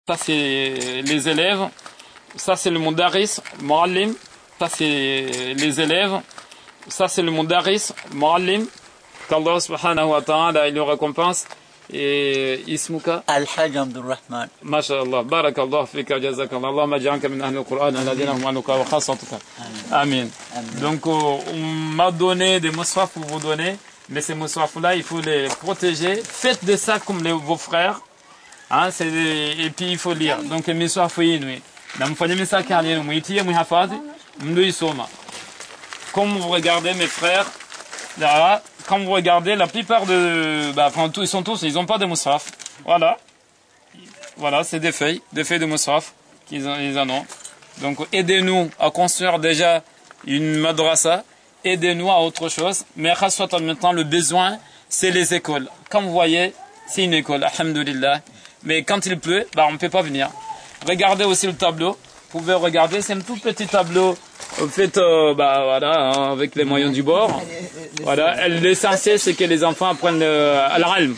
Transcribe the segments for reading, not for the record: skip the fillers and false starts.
Ça c'est les élèves, ça c'est le mudarris, muallim, ça c'est les élèves, ça c'est le mudarris, muallim, qu'Allah subhanahu wa ta'ala il le récompense. Et ismuka Al-Hajj Abdurrahman. Masha'Allah, barakallah fika, jazakallah, Allahumma ja'alka min ahli al-Qur'an, alladhina hum anuka wa khassatuka. Amin. Donc on m'a donné des mushaf pour vous donner, mais ces mushaf-là, il faut les protéger. Faites de ça comme vos frères. Hein, et puis il faut lire. Donc mushaf yinu. Namfanya misaka leo muitie muhafadhi, mndoisoma. Comme vous regardez mes frères, là, quand vous regardez, la plupart de... enfin, ils sont tous, ils n'ont pas de mushaf. Voilà. Voilà, c'est des feuilles de mushaf qu'ils en ont. Donc, aidez-nous à construire déjà une madrasa. Aidez-nous à autre chose. Mais maintenant, le besoin, c'est les écoles. Comme vous voyez, c'est une école, alhamdoulilah. Mais quand il pleut, on ne peut pas venir. Regardez aussi le tableau. Vous pouvez regarder, c'est un tout petit tableau fait voilà, avec les moyens du bord. Voilà, l'essentiel c'est que les enfants apprennent à l'ilm.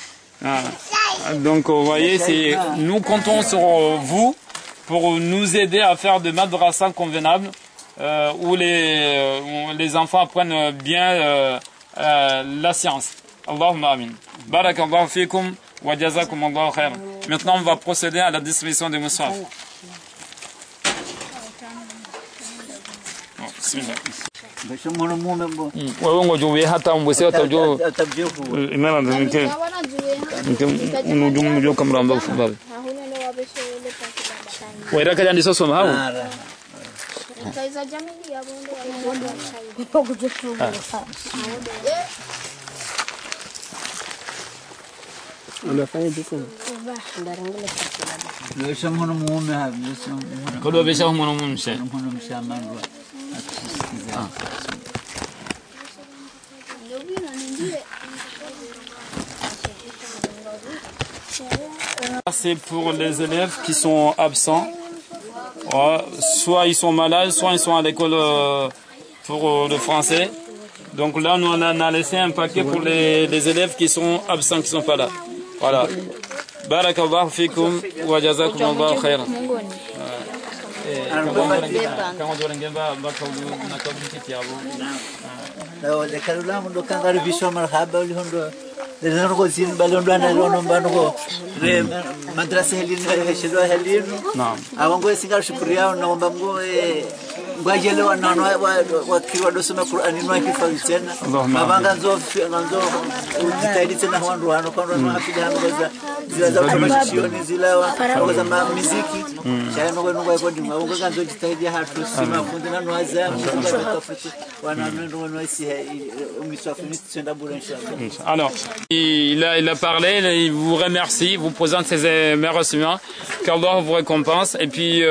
Donc vous voyez, nous comptons sur vous pour nous aider à faire de madrasa convenables où les enfants apprennent bien la science. Allahumma amin. Barakallahu fikum wa jazakum Allahu khair. Maintenant on va procéder à la distribution des mushaf. Wewe ngojuwe hata mbwese atajo imana nke unujumu kamera mbafu babe wera kaja ndiso soma hawo unafanya jitu Lesha mwana mume hapo kodo besha mwana mumshe mandu. C'est pour les élèves qui sont absents. Soit ils sont malades, soit ils sont à l'école pour le français. Donc là, nous on a laissé un paquet pour les élèves qui sont absents, qui ne sont pas là. Voilà. Barakallahu fikum wa jazakumullahu khairan. Lezano ko sin balondwa na lono mbano re madrasa helino heshelo helino awon ko singa shukriya na ngomba ngo ngwajele wana wa kiwa dosoma Qur'ani no hifadhi tena mabanga nzo jitahidi tena wandu hano kwa ndo hafidha hano zila za tamashioni zila wa za muziki shaino ko ngo ko ndima ngo kanzo jitahidi hatu sima fundi na nwaza mutafuti wana ndo no isi umiswafu ni tsenda bure inshallah. Alors il a parlé, il vous remercie, vous présente ses remerciements, qu'Allah vous récompense. Et puis,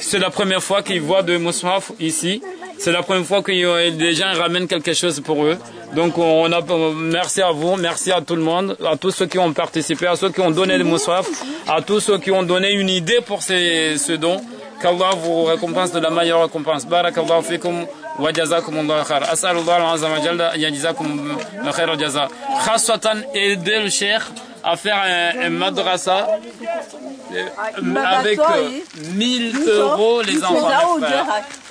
c'est la première fois qu'ils voient de mushaf ici. C'est la première fois que des gens ramènent quelque chose pour eux. Donc, merci à vous, merci à tout le monde, à tous ceux qui ont participé, à ceux qui ont donné le mushaf, à tous ceux qui ont donné une idée pour ce don. Qu'Allah vous récompense de la meilleure récompense. Barakallahu fikum. وجزاكم الله خير أسأل الله عز وجل أن يجزاكم خير الجزاء خاصة aider le cheikh à faire un madrasa avec 1000 € les enfants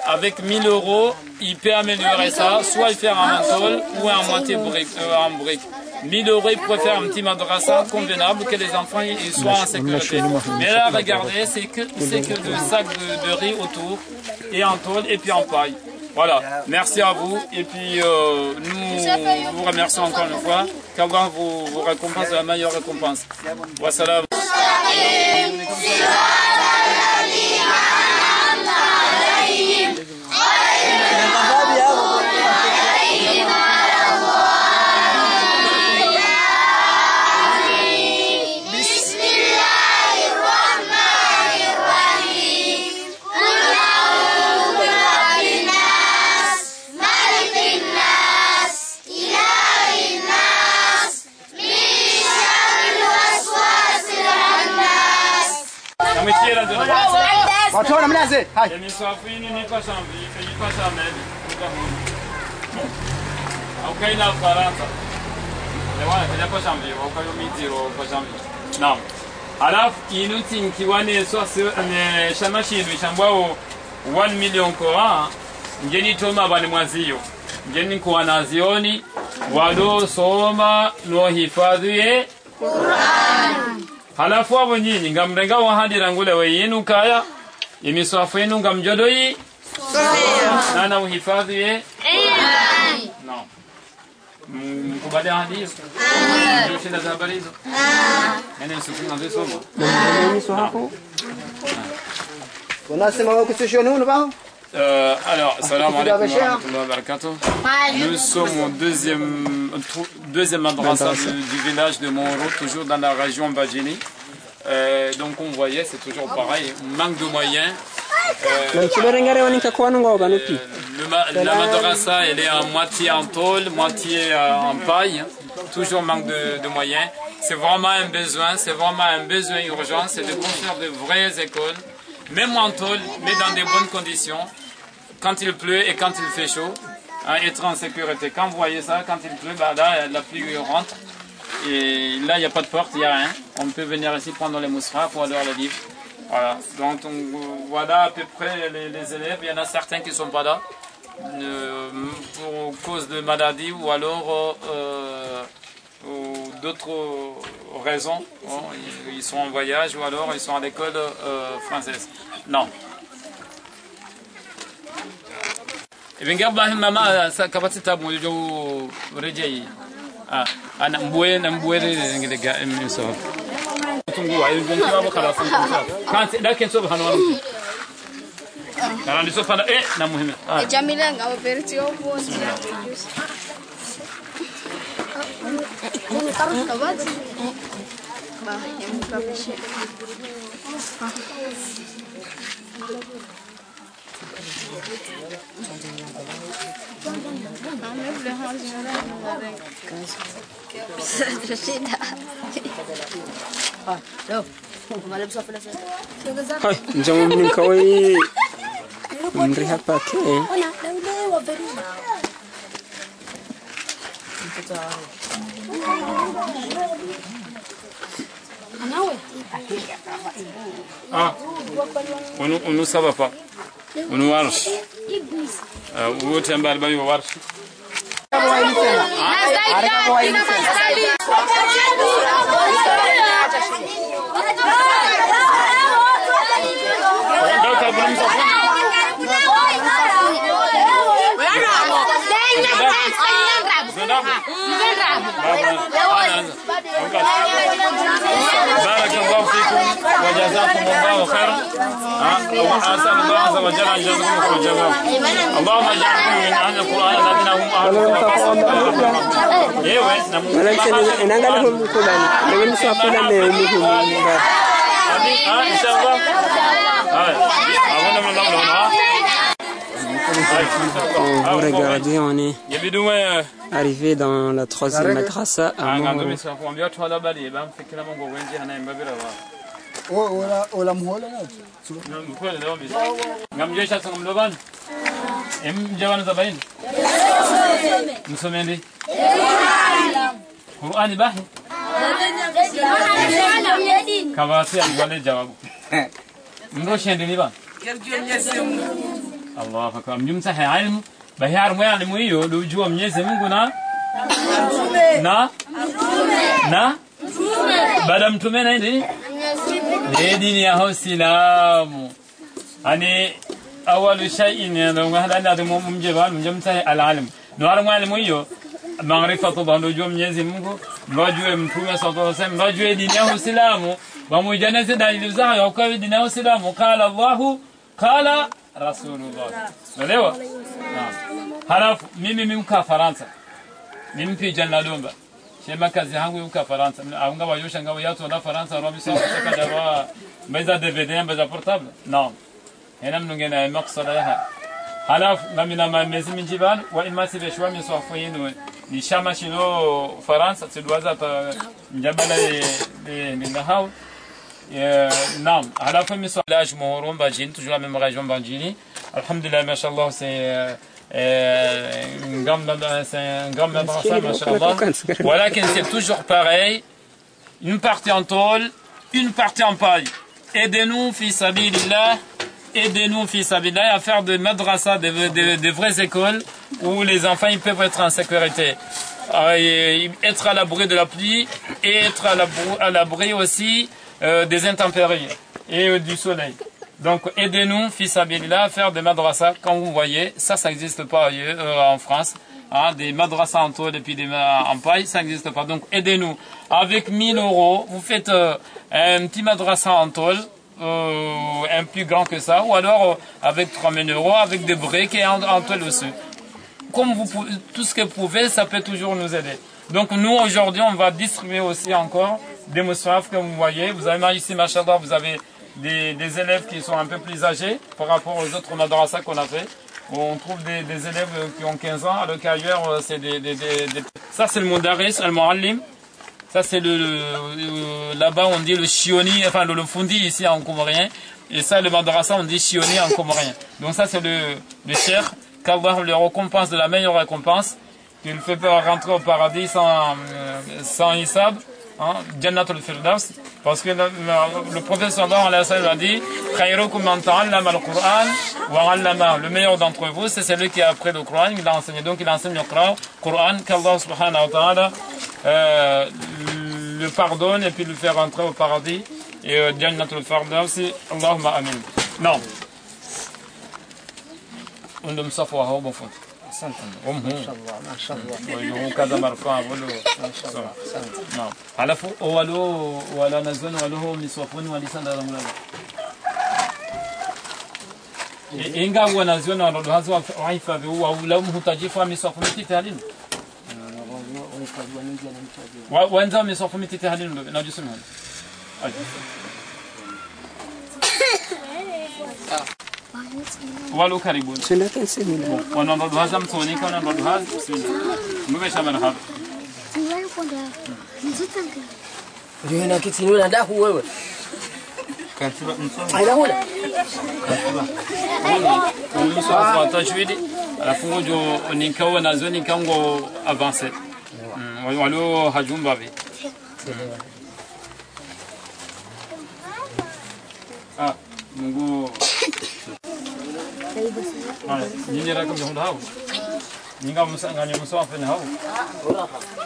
avec 1000 €, il peut améliorer ça, soit il fait un mentol ou un moitié brique, en brique. 1000 €, il pourrait faire un petit madrasa convenable, que les enfants ils soient en sécurité. Mais là, regardez, c'est que de sacs de riz autour, et en tôle, et puis en paille. Voilà, merci à vous, et puis nous vous remercions encore une fois, qu'Allah vous récompense de la meilleure récompense. Wassalam. watu wana mnaze hai Misafini ni kwa shambi, ni kwa shambi. Okay na Faransa. Lewa, ni kwa shambi, okay mitiro kwa shambi. Naam. alafu inuti nkiwane so shamashinu shambwao 1 million Quran njeni toma bani mwaziyo njeni kwa nazioni wado soma no hifadhi Quran halafu abo nyinyi ngamrenga wahadira ngule weyinu kaya imiswafu yenu ngamjodoi nana uhifadhi no mkubali hadiyo ndio shida za habari hizo nani msukuma ndio soma Mimi hapo. Unasema wako sio nini bao? Alors, salam alaikum wa rahmatullahi wa barakatuh. Nous sommes au deuxième madrasa du village de Moro, toujours dans la région Badjini. Donc on voyait, c'est toujours pareil, manque de moyens. La madrasa, elle est en moitié en tôle, moitié en paille. Toujours manque de moyens. C'est vraiment un besoin, urgent, c'est de construire de vraies écoles, même en tôle, mais dans des bonnes conditions. Quand il pleut et quand il fait chaud, être en sécurité. Quand vous voyez ça, quand il pleut, bah là, la pluie rentre. Et là, il n'y a pas de porte, il n'y a rien. On peut venir ici prendre les moussrafs ou alors les livres. Voilà. Donc, voilà à peu près les élèves. Il y en a certains qui ne sont pas là pour cause de maladie ou alors d'autres raisons. Bon, ils sont en voyage ou alors ils sont à l'école française. Non. Ibengaba mama kapatita mojo rejei ana mbwere ngidega emiso tungu ayi gonkiwa bakala funku kanti daken so bahano wanu kana ndiso fana na muhimu Jamila ngawo berti opo Jangan mending kawai melihat pakai. On ça va pas. On marche. Où tu emballes pas on marche. بارك الله فيكم وجزاكم الله خيرا وأسأل الله عز وجل أن يجزاكم خير الجزاء اللهم اجعلكم من أهل القرآن الذين هم أهل إن شاء الله Vous regardez, on est arrivé dans la 3e madrasa à Moro. Allah akbar mjumsa hailmu bahar mwa alimu hiyo dujua Mwenyezi Mungu na baada mtume na nini dini ya Uislamu ani awwalu shay'in ndio hada ndio mjumsa alalim ndio mwalimu hiyo maarifatu dujua Mwenyezi Mungu ndio mtume sallallahu alaihi wasallam ndio dini ya Uislamu pamoja dalili zao kwa dini ya Uislamu qala Allahu qala Rasulullah. Unaelewa? Naam. Halafu mimi mka Faransa. Mimi pia Domba. Shema kazi yangu mka Faransa. Aunga wayosha ngao yatu na Faransa robi sasa kadawa meza DVD meza portable. Naam. Hena mnungena maqsada yaha. Halafu mimi na mezi minjiban wa imma sibe shwa mi sofu yinu ni shama shino Faransa tudwaza ta njabala ni nahau. Non, à la fin, mes village Moro, Badjini, toujours la même région Badjini. Alhamdulillah, mashallah, c'est un grand madrasa, mashallah. Voilà, c'est toujours pareil. Une partie en tôle, une partie en paille. Aidez-nous, fils sabilillah, aidez-nous, fils sabilillah, à faire des madrasas, des vraies écoles où les enfants ils peuvent être en sécurité. Être à l'abri de la pluie et être à l'abri aussi des intempéries et du soleil. Donc aidez-nous, fils sabilillah, à faire des madrasas. Quand vous voyez, ça n'existe pas en France. Hein, des madrasas en tôle et puis des en paille, ça n'existe pas. Donc aidez-nous. Avec 1000 €, vous faites un petit madrasa en tôle, un plus grand que ça, ou alors avec 3000 € avec des briques et en tôle aussi. Comme vous pouvez, tout ce que vous pouvez, ça peut toujours nous aider. Donc nous aujourd'hui, on va distribuer aussi encore des moussaf que vous voyez. Vous avez ici, machallah, vous avez des élèves qui sont un peu plus âgés par rapport aux autres madrasas qu'on a fait. On trouve des élèves qui ont 15 ans, alors qu'ailleurs, c'est Ça, c'est le Mudaris, al-Muallim. Ça, c'est là-bas, on dit le Shioni, enfin le Fundi ici en comorien. Et ça, le Madrasa, on dit Shioni en comorien. Donc ça, c'est le cheikh, qu'Allah le récompense de la meilleure récompense, qu'il fait rentrer au paradis sans hisab. Hein, Jannatul Firdaus, parce que le prophète sallallahu alayhi wa sallam a dit khayrukum man ta'allama al-Qur'an wa 'allama. Le meilleur d'entre vous, c'est celui qui a appris le Coran, il l'a enseigné. Donc il enseigne le Coran, qu'Allah subhanahu wa ta'ala le pardonne et puis le faire rentrer au paradis. Et Jannatul Firdaus, Allahumma amin. Non. On ne me s'en fout pas, bon fond. وكذا مرفوع نعم على فوق ولا نزون وله مسوفون ولسان رملا inga wanaziona wanazoa wahifadhi wala mhutajifu misafumi titahalin wanza misafumi titahalin najisema ولو كريبون سنة سنة ونرد هذا متوني كنا نرد هذا مو شامل هذا هنا كتير ولا ده هو هذا هو ونسوا تجويدي alafu jo nikawa nazo nikango avancer ولو هجوم بابي mungu nyinyi rakum jahul hao ninga msanganya mswafu na hao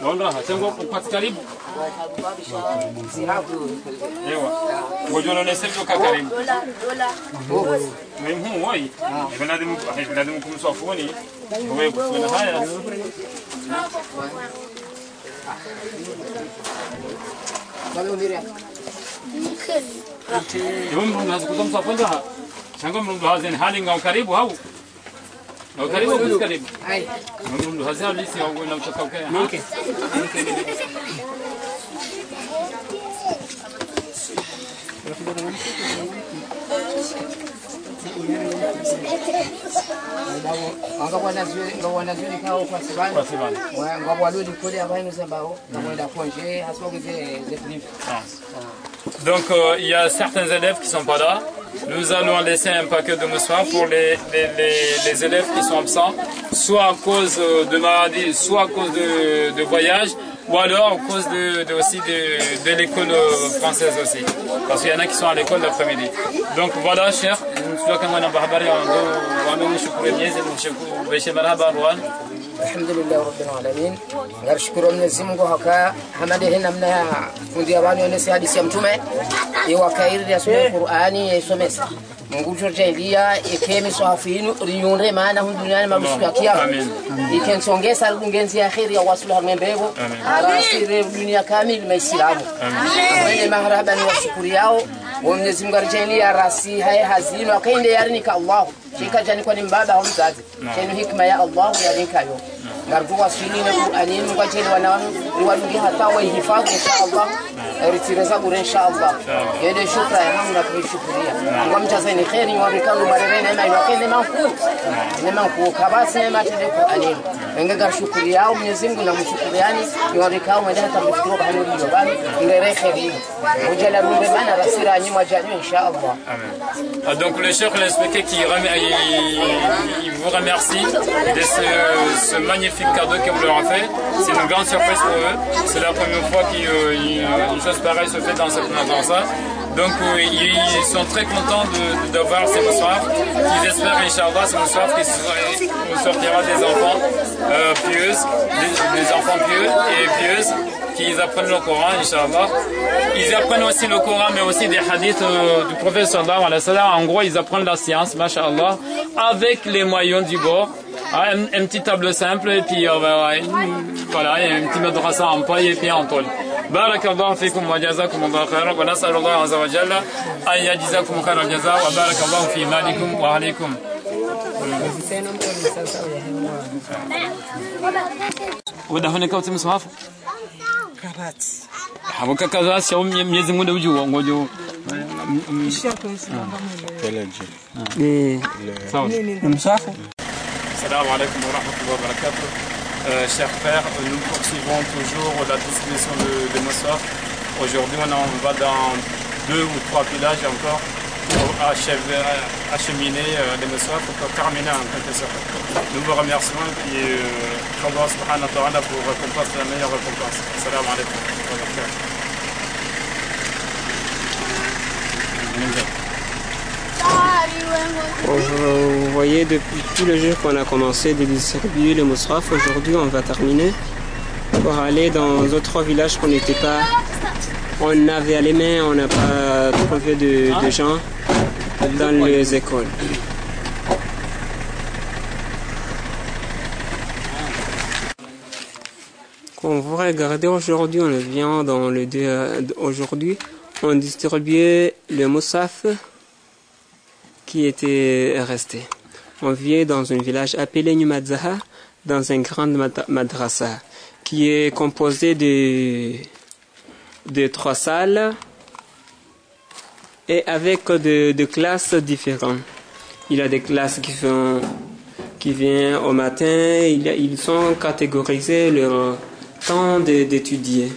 wala hatengo kwa karibu ewa ngojolo nesebyo karibu mimi woi binadamu kumswafuni wewe kuna haya يوم الناس كلهم صافونها شنقول من هذين حالين أو قريب هاو أو قريب أو مش قريب من هذا اللي سيا أقول لو تكوك ممكن Donc il y a certains élèves qui ne sont pas là. Nous allons laisser un paquet de moussouas pour les élèves qui sont absents, soit à cause de maladie, soit à cause de voyage, ou alors à cause aussi de l'école française aussi. Parce qu'il y en a qui sont à l'école l'après-midi. Donc voilà, cher. الحمد لله رب العالمين نشكر من الزمغو هكا حمده هنا من فندي اباني ونسي حديث يمتومه يوكاير يسمع القران يسمس mungu jorjelia ikemi swafinu riyunre maana hundunyani mabushukia ikensongesa lungenzi ya khiri ya wasulu ngembego arasire dunia kamili maislamu amen mahrabani wa shukuri yao Mwenyezi Mungu arjalia rasi hai hazino akaende yarinika Allah shika jani kwa mbaba au mzazi kenu hikma ya Allah yarinka yo ngardu wasilina Qur'ani Mungu ajeli wanungi hata wa hifadhi insha Allah ritireza bure insha Allah yede shukra ya hamna kuishukuria ngamjaza ni khairi wa bikalu marena na yakene manku kabasi na matende Qur'ani ngagar shukuri yao Mwenyezi Mungu na mshukuriani yorikao mwenda hata mshukuru kwa hilo bali ngere khairi ujala rumbe bana rasira donc le chef l'a expliqué qu'il vous remercie de ce magnifique cadeau que vous leur avez fait. C'est une grande surprise pour eux. C'est la première fois qu'ils chose pareille se fait dans cette madrasa. Donc ils sont très contents de voir ces mushaf. Ils espèrent, Inch'Allah, ces mushaf qui sortira des enfants pieux, des enfants pieux et pieuses qui apprennent le Coran, Inch'Allah. Ils apprennent aussi le Coran, mais aussi des hadiths du prophète sallallahu alayhi wa sallam. En gros, ils apprennent la science, masha'Allah, avec les moyens du bord. Un petit tableau simple et puis voilà, un petit madrasa en paille et puis en tôle. Barakallahu fikum wa jazakumullahu khairan wa nas'alullah azza wa jalla an yajzakum khairal jazaa wa barakallahu fi malikum wa alaykum. Wadafanya kauti mswafu? Karati. Habuka kaza au miezi muda ujua ngojo. Mswafu? Assalamu alaikum wa rahmatullahi wa barakatuh. Chers frères, nous poursuivons toujours la distribution de mushaf. Aujourd'hui, on va dans 2 ou 3 villages encore pour acheminer les mushaf pour terminer en quelque sorte. Nous vous remercions et Allah subhanahu wa ta'ala pour récompense la meilleure récompense. Assalamu alaikum wa barakatuh. Vous voyez, depuis tout le jour qu'on a commencé de distribuer les mushaf, aujourd'hui on va terminer pour aller dans d'autres villages qu'on n'était pas. On avait les mains, on n'a pas trouvé de gens dans les écoles. Quand vous regardez aujourd'hui, on vient dans le aujourd'hui, on distribuait le mushaf qui était resté. On vient dans un village appelé Numadzaha, dans une grande madrasa, qui est composée de 3 salles et avec de classes différentes. Il y a des classes qui viennent au matin, ils sont catégorisés leur temps d'étudier.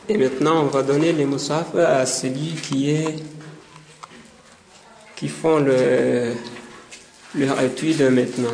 Et maintenant, on va donner les mushaf à celui qui font leur étude maintenant.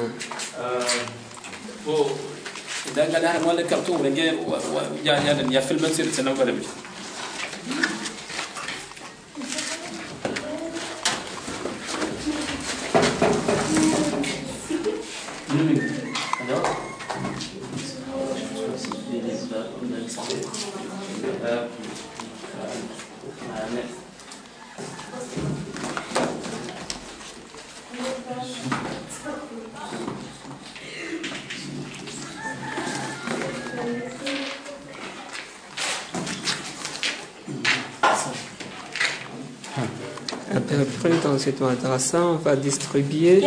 Après, dans cette madrasa, on va distribuer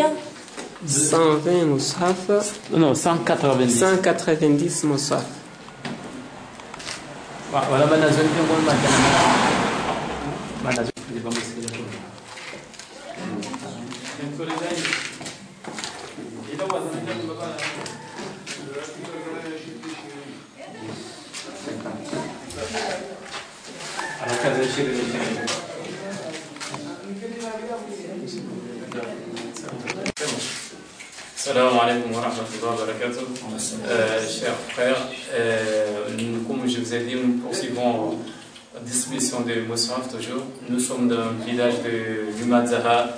120 mushaf. Non, 190. 190 mushaf. Voilà, Salam alaikum wa rahmatullahi wa barakatuh. Chers frères, comme je vous ai dit, nous poursuivons la distribution de mushaf toujours. Nous sommes dans le village de Numadzaha,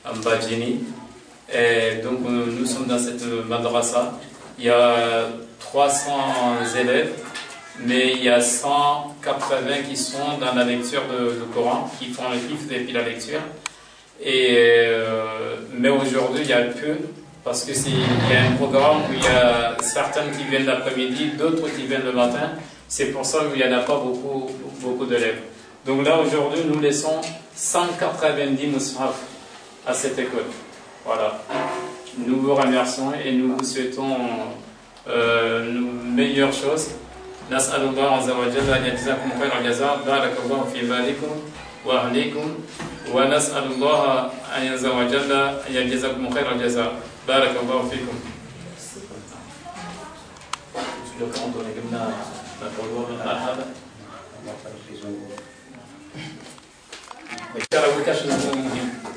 en Badjini. Et donc nous sommes dans cette madrasa. Il y a 300 élèves, mais il y a 180 qui sont dans la lecture du Coran, qui font le hifz et puis la lecture. Mais aujourd'hui, il y a peu. Parce que il y a un programme où il y a certaines qui viennent l'après-midi, d'autres qui viennent le matin. C'est pour ça qu'il n'y en a pas beaucoup d'élèves. Donc là, aujourd'hui, nous laissons 190 mushaf à cette école. Voilà. Nous vous remercions et nous vous souhaitons meilleures choses. Nas'alullah azza wa jalla an yajzakum khairal jazaa, barakallahu fi malikum wa ahlikum, wa nas'alullah azza wa jalla an yajzakum khairal jazaa. بارك الله فيكم. هذا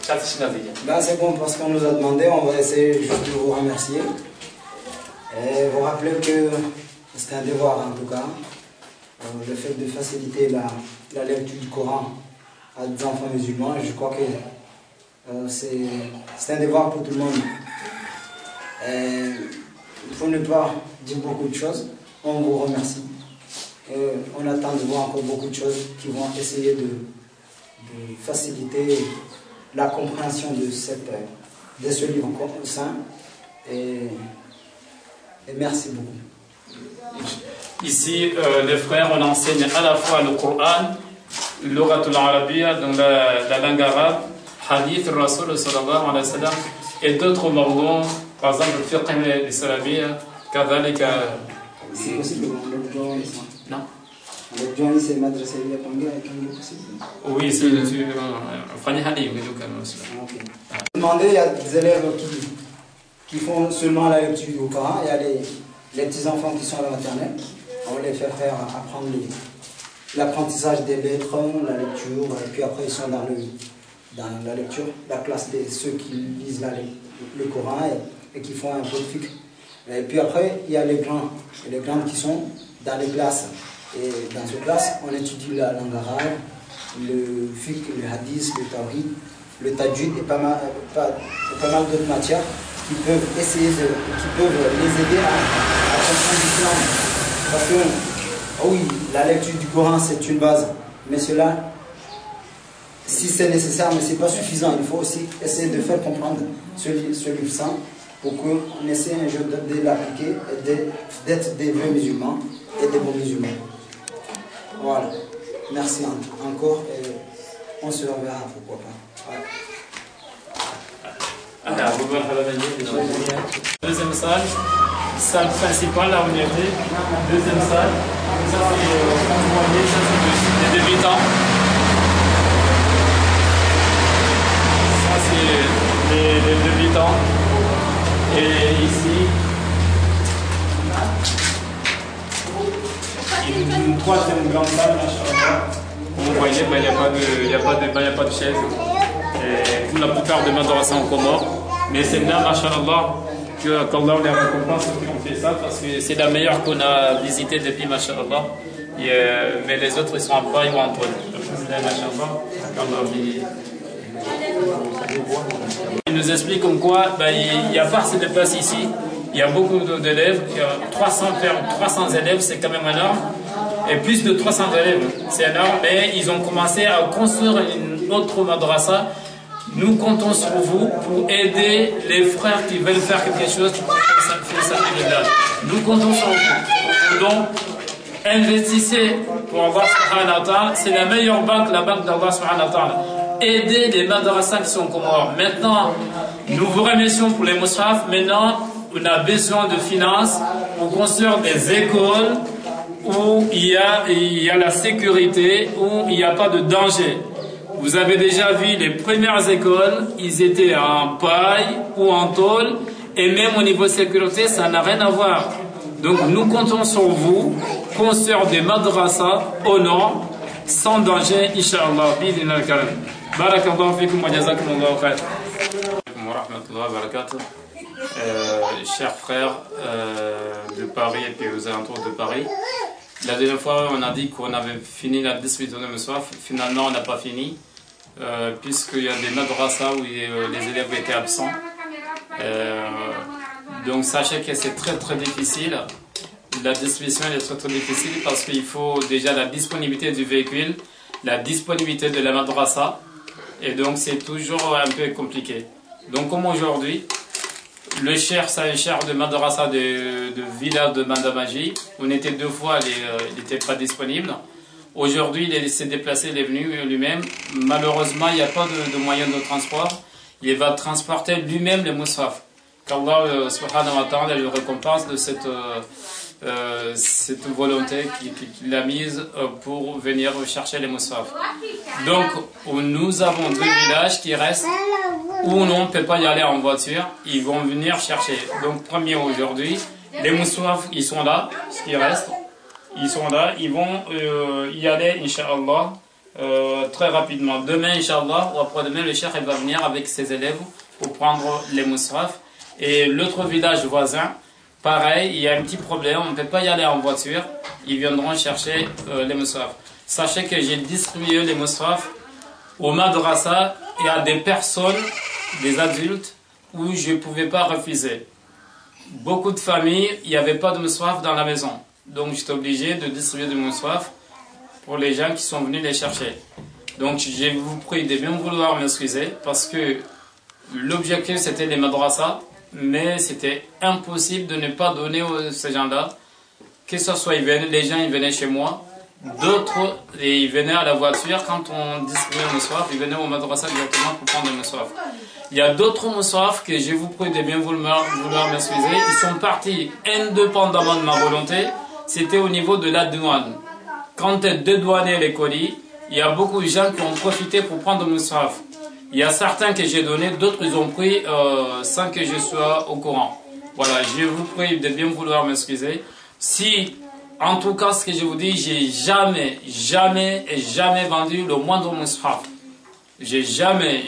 Ben, c'est bon parce qu'on nous a demandé, on va essayer juste de vous remercier. Et vous rappeler que c'est un devoir en tout cas. Le fait de faciliter la lecture du Coran à des enfants musulmans, je crois que c'est un devoir pour tout le monde. Et pour ne pas dire beaucoup de choses, on vous remercie. Et on attend de voir encore beaucoup de choses qui vont essayer de faciliter la compréhension de ce livre saint. Et merci beaucoup. Ici, les frères, on enseigne à la fois le Coran, l'oratul arabia, donc la langue arabe, hadith, rasul sallallahu alayhi wa sallam, et d'autres mawdous, par exemple le fiqh l'islamia, kadhalika. C'est possible Non. Le Johnny, c'est madrasa Panga, est possible? Oui, c'est Fanny Halim. Demandez, il y a des élèves qui font seulement la lecture du Coran, il y a les petits-enfants qui sont à la maternelle, on les fait faire apprendre l'apprentissage des lettres, la lecture, et puis après ils sont dans la lecture, la classe de ceux qui lisent le Coran et qui font un peu de fiqh. Et puis après, il y a les grands qui sont dans les classes. Et dans ces classes, on étudie la langue arabe, le fiqh, le hadith, le tawhid, le tajwid et pas mal d'autres matières qui peuvent les aider à comprendre l'islam. Parce que, oui, la lecture du Coran c'est une base, mais cela, si c'est nécessaire, mais ce n'est pas suffisant, il faut aussi essayer de faire comprendre ce livre saint pour qu'on essaie un jour de l'appliquer et d'être des vrais musulmans et des bons musulmans. Voilà. Merci encore et on se reverra, pourquoi pas. Ouais. Deuxième salle principale là où on était. Deuxième salle. Ça c'est, comme vous voyez, ça c'est des débutants. Ça c'est les débutants. Et ici, une troisième grande salle, vous voyez, il n'y a pas de chaise. Pour la plupart des madrasas en Comores. Mais c'est bien, machallah, qu'Allah les récompense ceux qui ont fait ça, parce que c'est la meilleure qu'on a visitée depuis, machallah. Mais les autres, ils sont en paille ou en pôle. Il nous explique comme quoi il n'y a pas assez de place ici. Il y a beaucoup d'élèves, il y a 300 élèves, c'est quand même énorme. Et plus de 300 élèves, c'est énorme. Mais ils ont commencé à construire une autre madrasa. Nous comptons sur vous pour aider les frères qui veulent faire quelque chose pour ça. Nous comptons sur vous. Donc, investissez pour Allah subhanahu wa ta'ala. C'est la meilleure banque, la banque d'Allah subhanahu wa ta'ala. Aidez les madrasas qui sont Comores. Maintenant, nous vous remercions pour les mushaf. Maintenant, on a besoin de finances pour construire des écoles où il y a la sécurité, où il n'y a pas de danger. Vous avez déjà vu les premières écoles, ils étaient en paille ou en tôle, et même au niveau sécurité, ça n'a rien à voir. Donc nous comptons sur vous, construire des madrasas au nord, sans danger, Inch'Allah. Barakallahu fikum wa jazakumullahu khair. Wa rahmatullahi wa barakatuh. Chers frères de Paris et puis aux alentours de Paris, la dernière fois on a dit qu'on avait fini la distribution de Moussaf. Finalement on n'a pas fini puisqu'il y a des madrasas où les élèves étaient absents. Donc sachez que c'est très très difficile. La distribution est très très difficile parce qu'il faut déjà la disponibilité du véhicule, la disponibilité de la madrasa, et donc c'est toujours un peu compliqué. Donc comme aujourd'hui, le cher de madrasa de village de Mandamaji, on était 2 fois, il n'était pas disponible. Aujourd'hui, il s'est déplacé, il est venu lui-même. Malheureusement, il n'y a pas de moyen de transport. Il va transporter lui-même les moussaf. Qu'Allah subhanahu wa ta'ala le récompense de cette volonté qu'il a mise pour venir chercher les moussaf. Donc, nous avons 2 villages qui restent où on ne peut pas y aller en voiture. Ils vont venir chercher. Donc, premier aujourd'hui, les moussaf, ils sont là, ce qui reste. Ils sont là, ils vont y aller, Inch'Allah, très rapidement. Demain, Inch'Allah, ou après-demain, le cheikh va venir avec ses élèves pour prendre les musraf. Et l'autre village voisin, pareil, il y a un petit problème, on ne peut pas y aller en voiture. Ils viendront chercher les musraf. Sachez que j'ai distribué les musraf au madrasa et à des personnes, des adultes, où je ne pouvais pas refuser. Beaucoup de familles, il n'y avait pas de musraf dans la maison. Donc j'étais obligé de distribuer du musraf pour les gens qui sont venus les chercher. Donc je vous prie de bien vouloir m'excuser parce que l'objectif c'était les madrasas, mais c'était impossible de ne pas donner à ces gens-là. Que ce soit les gens ils venaient chez moi, d'autres ils venaient à la voiture. Quand on distribuait le musraf, ils venaient au madrasa directement pour prendre le musraf. Il y a d'autres musraf que je vous prie de bien vouloir m'excuser. Ils sont partis indépendamment de ma volonté. C'était au niveau de la douane. Quand elle dédouanait les colis, il y a beaucoup de gens qui ont profité pour prendre le musraf. Il y a certains que j'ai donnés, d'autres ils ont pris sans que je sois au courant. Voilà, je vous prie de bien vouloir m'excuser. Si, en tout cas, ce que je vous dis, j'ai jamais vendu le moindre musraf. J'ai jamais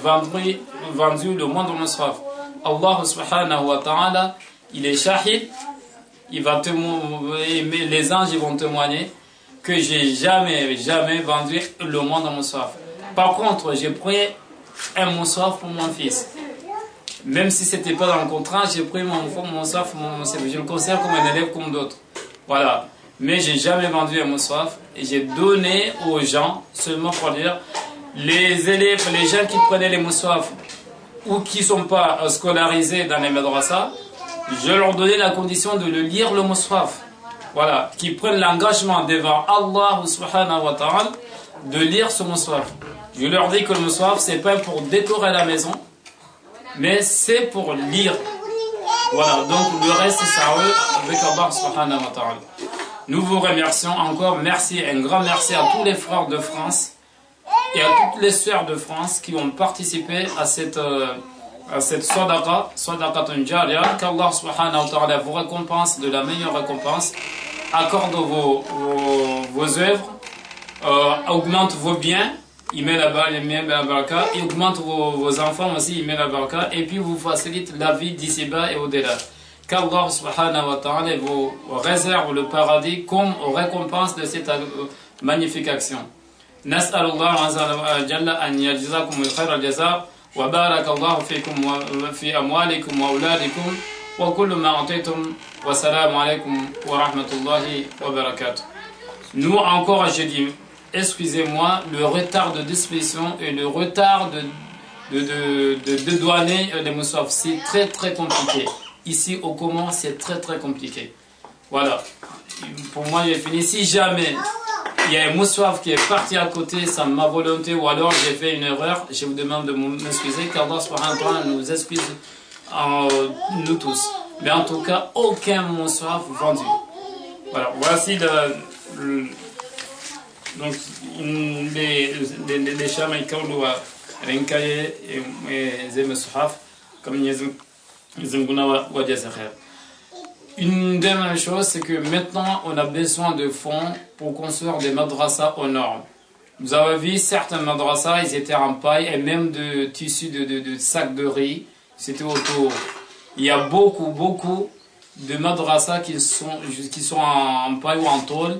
vendu le moindre musraf. Allah subhanahu wa ta'ala, il est shahid, les anges vont témoigner que j'ai jamais vendu le moindre musraf. Par contre, j'ai pris un musraf pour mon fils. Même si ce n'était pas dans le contrat, j'ai pris mon musraf, je le considère comme un élève comme d'autres. Voilà. Mais j'ai jamais vendu un musraf et j'ai donné aux gens, seulement pour dire, les élèves, les gens qui prenaient les musraf ou qui ne sont pas scolarisés dans les madrasas, je leur donnais la condition de le lire le musraf. Voilà, qui prennent l'engagement devant Allah subhanahu wa ta'ala de lire ce musraf. Je leur dis que le musraf, c'est pas pour décorer la maison, mais c'est pour lire. Voilà, donc le reste, c'est à eux avec Allah subhanahu wa ta'ala. Nous vous remercions encore. Merci, un grand merci à tous les frères de France et à toutes les sœurs de France qui ont participé à cette sadaqatun jariyah, qu'Allah subhanahu wa ta'ala vous récompense de la meilleure récompense, accorde vos œuvres, augmente vos biens, il met la baraka, et augmente vos enfants aussi, il met la baraka, et puis vous facilite la vie d'ici-bas et au-delà. Qu'Allah subhanahu wa ta'ala vous réserve le paradis comme récompense de cette magnifique action. نسأل الله عز وجل أن يجزاكم الخير الجزاء وبارك الله فيكم وفي أموالكم وأولادكم وكل ما أعطيتم والسلام عليكم ورحمة الله وبركاته. Nous encore, je dis, excusez-moi, le retard de disposition et le retard de douaner les musraf, c'est très compliqué. Ici au Coman, c'est très compliqué. Voilà. Pour moi, j'ai fini. Si jamais il y a un musraf qui est parti à côté sans ma volonté ou alors j'ai fait une erreur, je vous demande de m'excuser, qu'Allah subhanahu wa ta'ala nous excuse nous tous. Mais en tout cas, aucun musraf vendu. Voilà, voici donc les chams qui ont renkaye et musraf comme une dernière chose, c'est que maintenant on a besoin de fonds pour construire des madrasas aux normes. Vous avez vu certains madrasas, ils étaient en paille et même de tissus de sacs de riz, c'était autour. Il y a beaucoup de madrasas qui sont en paille ou en tôle,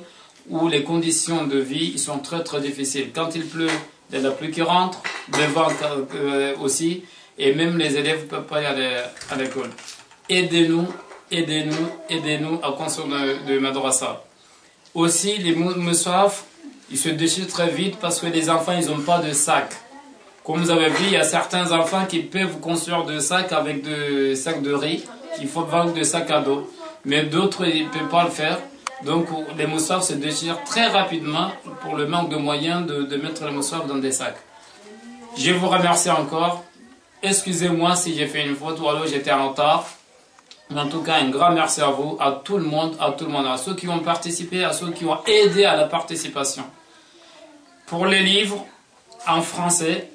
où les conditions de vie ils sont très difficiles. Quand il pleut, il y a la pluie qui rentre, le vent aussi, et même les élèves ne peuvent pas y aller à l'école. Aidez-nous à construire de madrasa. Aussi, les musraf, ils se déchirent très vite parce que les enfants, ils n'ont pas de sac. Comme vous avez vu, il y a certains enfants qui peuvent construire des sacs avec des sacs de riz. Il faut vendre des sacs à dos. Mais d'autres, ils ne peuvent pas le faire. Donc, les musraf se déchirent très rapidement pour le manque de moyens de mettre les musraf dans des sacs. Je vous remercie encore. Excusez-moi si j'ai fait une faute ou alors j'étais en retard. Mais en tout cas, un grand merci à vous, à tout le monde, à ceux qui ont participé, à ceux qui ont aidé à la participation. Pour les livres en français,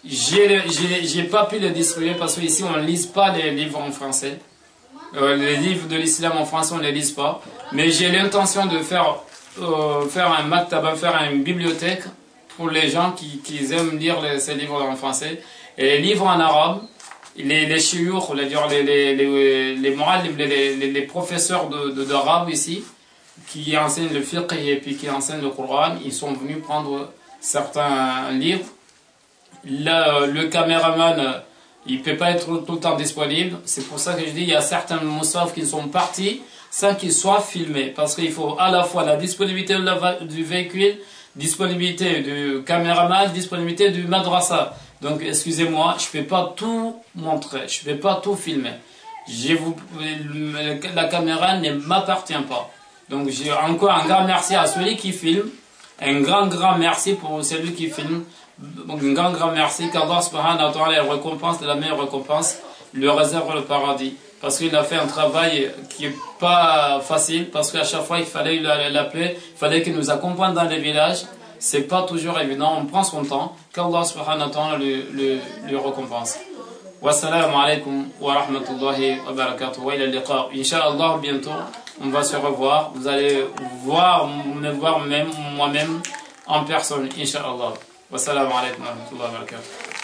j'ai pas pu les distribuer parce qu'ici on ne lise pas les livres en français. Les livres de l'islam en français on ne les lise pas. Mais j'ai l'intention de faire un maktaba, faire une bibliothèque pour les gens qui aiment lire ces livres en français. Et les livres en arabe, les chiours, les professeurs d'arabe ici, qui enseignent le fiqh et puis qui enseignent le Coran, ils sont venus prendre certains livres. Le caméraman, il ne peut pas être tout le temps disponible. C'est pour ça que je dis il y a certains moussaf qui sont partis sans qu'ils soient filmés. Parce qu'il faut à la fois la disponibilité du véhicule, disponibilité du caméraman, disponibilité du madrasa. Donc excusez-moi, je ne peux pas tout montrer, je ne peux pas tout filmer. La caméra ne m'appartient pas. Donc j'ai encore un grand merci à celui qui filme. Un grand merci pour celui qui filme. Donc un grand merci qu'Allah subhanahu wa ta'ala récompense de la meilleure récompense, lui réserve le paradis. Parce qu'il a fait un travail qui n'est pas facile, parce qu'à chaque fois il fallait l'appeler, il fallait qu'il nous accompagne dans les villages. C'est pas toujours évident, on prend son temps, qu'Allah subhanahu wa ta'ala lui récompense. Wassalamu alaikum wa rahmatullahi wa barakatuh. Wa ila liqa. Inch'Allah, bientôt, on va se revoir. Vous allez me voir moi-même en personne, Inch'Allah. Wassalamu alaikum wa rahmatullahi wa barakatuh.